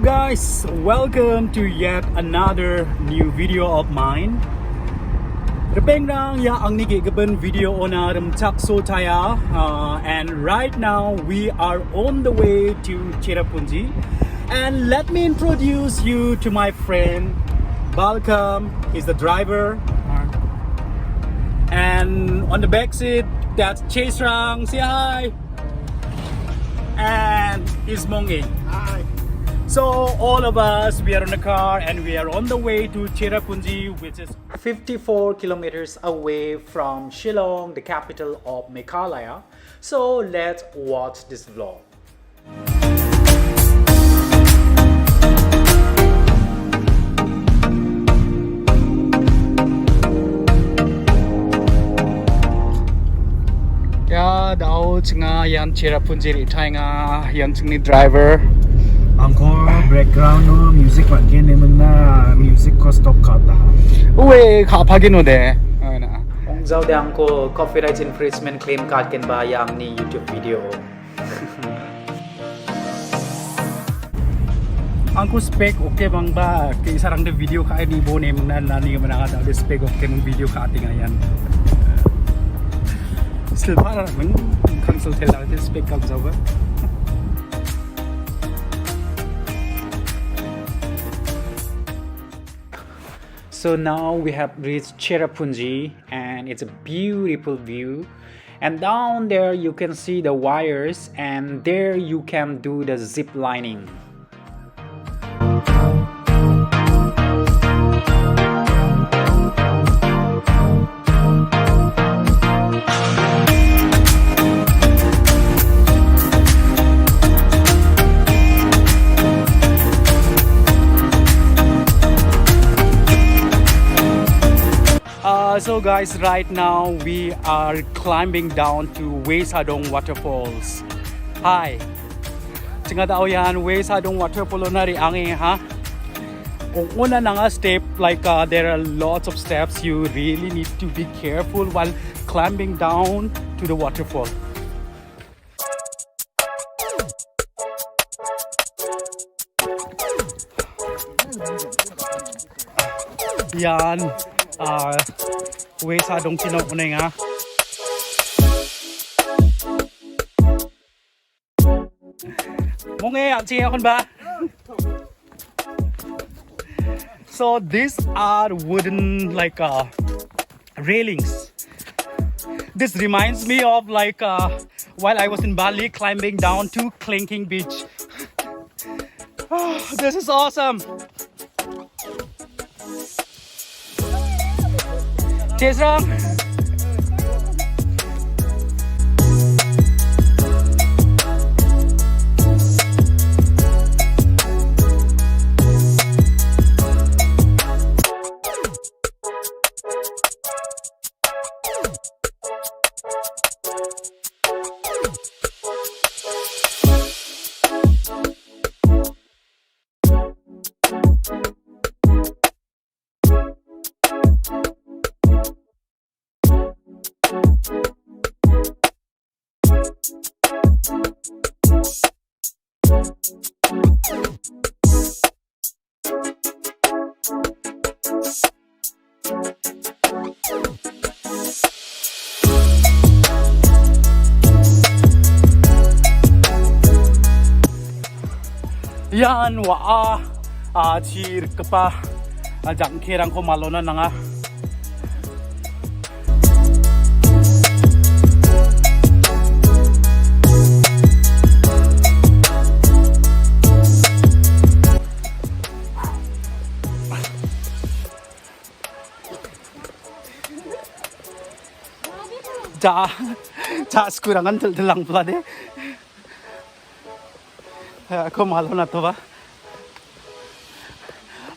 guys, welcome to yet another new video of mine. Repeng rang ya ang nigigabon video ona rumchak so taya and right now we are on the way to Cherrapunjee, and let me introduce you to my friend Balcom. He's the driver, and on the back seat that's Chase Rang. Say hi. And Ismongi. Hi. So all of us, we are in the car and we are on the way to Cherrapunjee, which is 54 kilometers away from Shillong, the capital of Meghalaya. So let's watch this vlog. Ya, daw nga yan Cherrapunjee ithai nga yan ni driver. Angkor background no music wan ke nemen na music ko stop kata. Uwe khapagin ode. Ana. Ong zau de angko copyright infringement claim card ken ba yang ni YouTube video. Angko spec okay bang ba ke sarang de video ka ni bo ne mong na ni mana ka de spec okay mong video ka ating ayan. Still para man cancel tel de spec ka zau ba. So now we have reached Cherrapunjee and it's a beautiful view, and down there you can see the wires, and there you can do the zip lining. So guys, right now we are climbing down to Wei Sawdong Waterfalls. Hi. Tinga daw yan Wei Sawdong Waterfall na ri ang ha. Kung una na nga step, like there are lots of steps, you really need to be careful while climbing down to the waterfall. Yan. Wei Sawdong Sinok na nga. Mong at siya kon ba? So these are wooden like railings. This reminds me of like while I was in Bali climbing down to Clinking Beach. Oh, this is awesome. Cheers, Ram. Yan wa chir kapa jang kherang ko malona nanga. Ja skurangan telang pula de. Ako malo na to ba?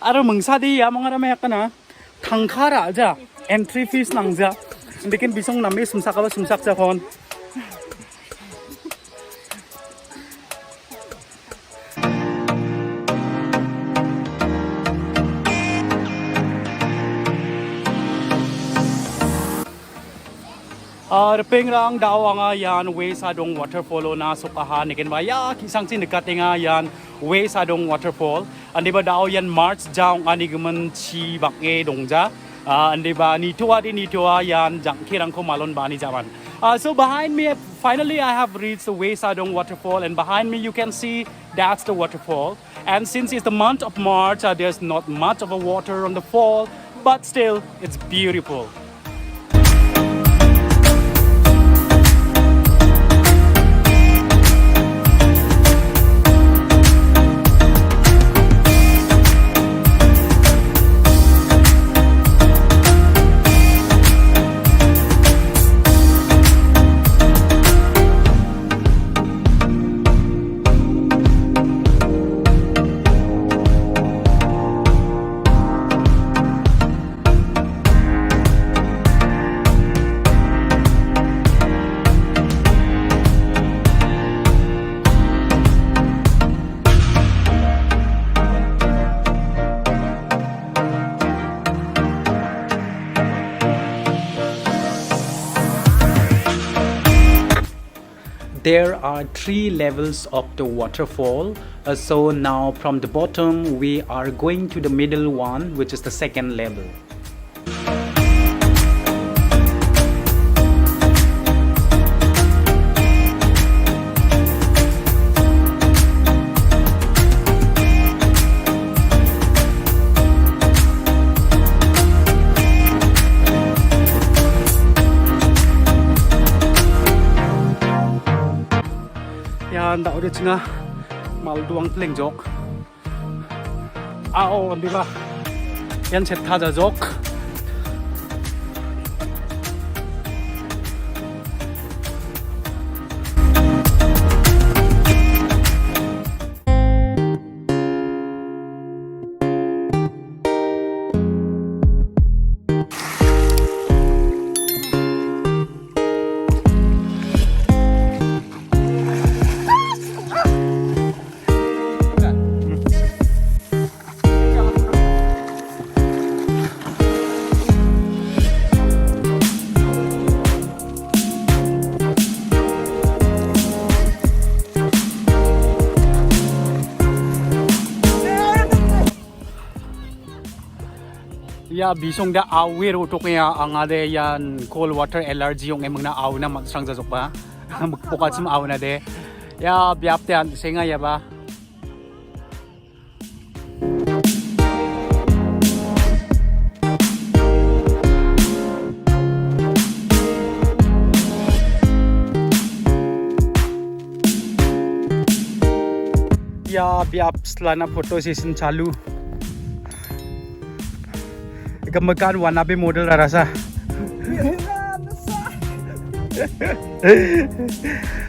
Aro mengsa di ya mga ramay ka na tangkara aja entry fees nang ja. Bikin bisong nami sumsak ka ba sumsak sa kon. Pengrang daw nga yan Wei Sawdong Waterfall na sukahan ikin ba ya kisang sinikat nga yan Wei Sawdong Waterfall. Andi ba daw yan March jaung ani gumen chi bak e dongja. Andi ba ni tua yan jang kirang ko malon ba ni jaman. So behind me, finally I have reached the Wei Sawdong Waterfall, and behind me you can see that's the waterfall. And since it's the month of March, there's not much of a water on the fall, but still it's beautiful. There are 3 levels of the waterfall. So now from the bottom we are going to the middle one, which is the second level. Yan tao udah cina mal duang teling jok. Andi ba yan set taja jok. Ya bisong da awir utok ya ang ade yan cold water allergy yung emang na aw na magsang jajok ba magpukat sa aw na de ya biap te an senga ya ba ya biap setelah na foto session चालू Gamakan wannabe model rasa.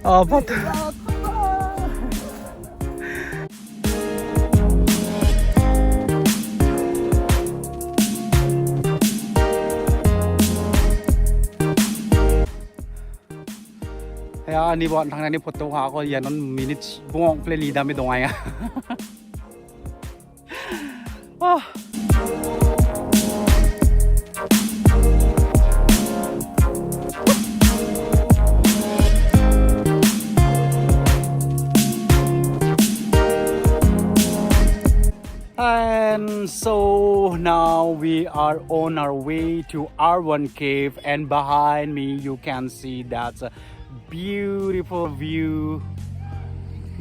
Apa tuh? Ya, ni buat tang ni foto aku ya non minutes bungong play dami dongay ya. And so now we are on our way to Arwah Cave, and behind me you can see that's a beautiful view,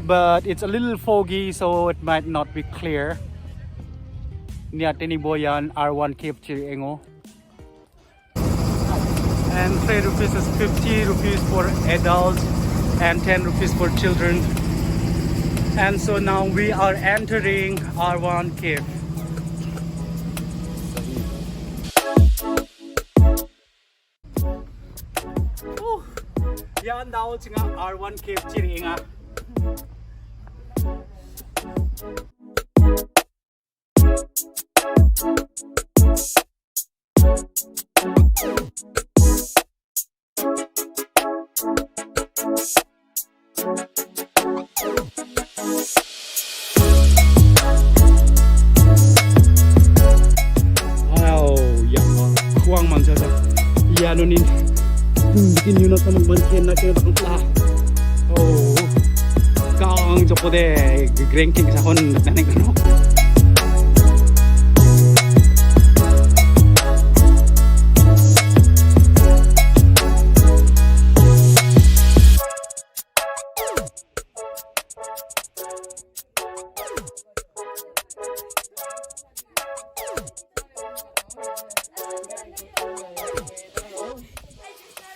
but it's a little foggy so it might not be clear. Niya tiniboyan Arwah Cave Chirengo. And 3 rupees is 50 rupees for adults and 10 rupees for children. And so now we are entering Arwah Cave. Yan daw nga Arwah Cave chiringa. Nunin bikin yun ako ng bankin na kaya bakang pla. Oh, kaon ang joko de ranking sa hon naning ano.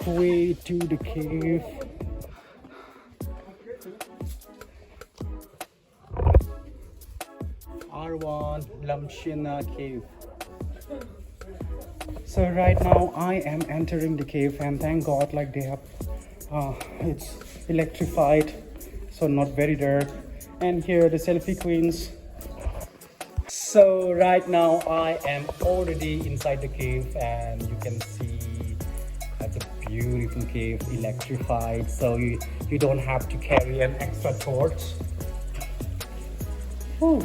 Way to the cave. Arwah Cave. So right now I am entering the cave, and thank God like they have it's electrified, so not very dark. And here the selfie queens. So right now I am already inside the cave, and you can see that's a beautiful cave, electrified, so you don't have to carry an extra torch. Whew.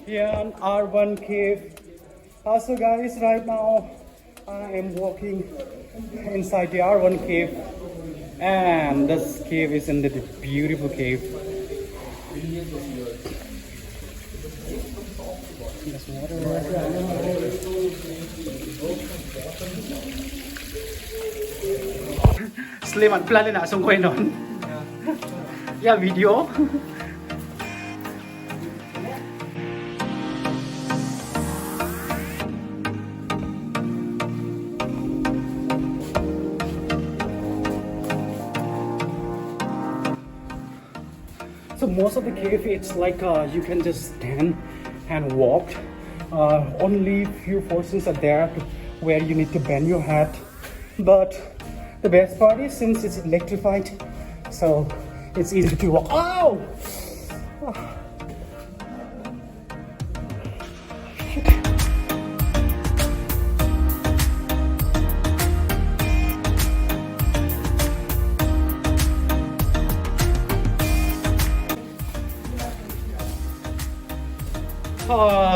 Yeah, Arwah Cave. Also guys, right now I am walking inside the Arwah Cave, and this cave is in the beautiful cave. There's water. Sleman plan na asong koy non. Yeah, video. So most of the cave, it's like you can just stand and walk. Only few portions are there where you need to bend your head. But the best part is since it's electrified, so it's easy to walk. Oh!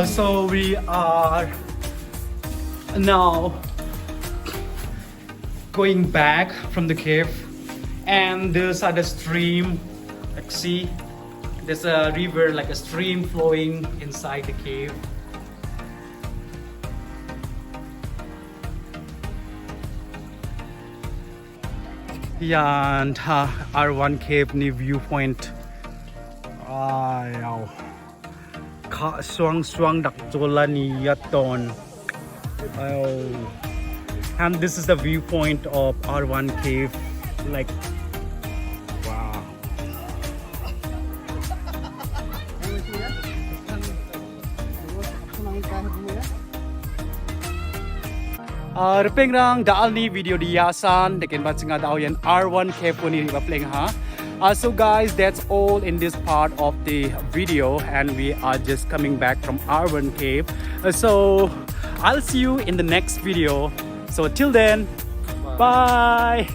So we are now going back from the cave, and these are the stream. Like see, there's a river, like a stream flowing inside the cave. Yeah, and Arwah Cave ni viewpoint. Wow. Swang dak jola ni yaton. Oh. And this is the viewpoint of Arwah Cave. Like, wow. Repeng rang daal ni video diyasan dekin bat singa daw yan Arwah Cave po ni repeng ha. So guys, that's all in this part of the video, and we are just coming back from Arwah Cave. So I'll see you in the next video. So till then, bye.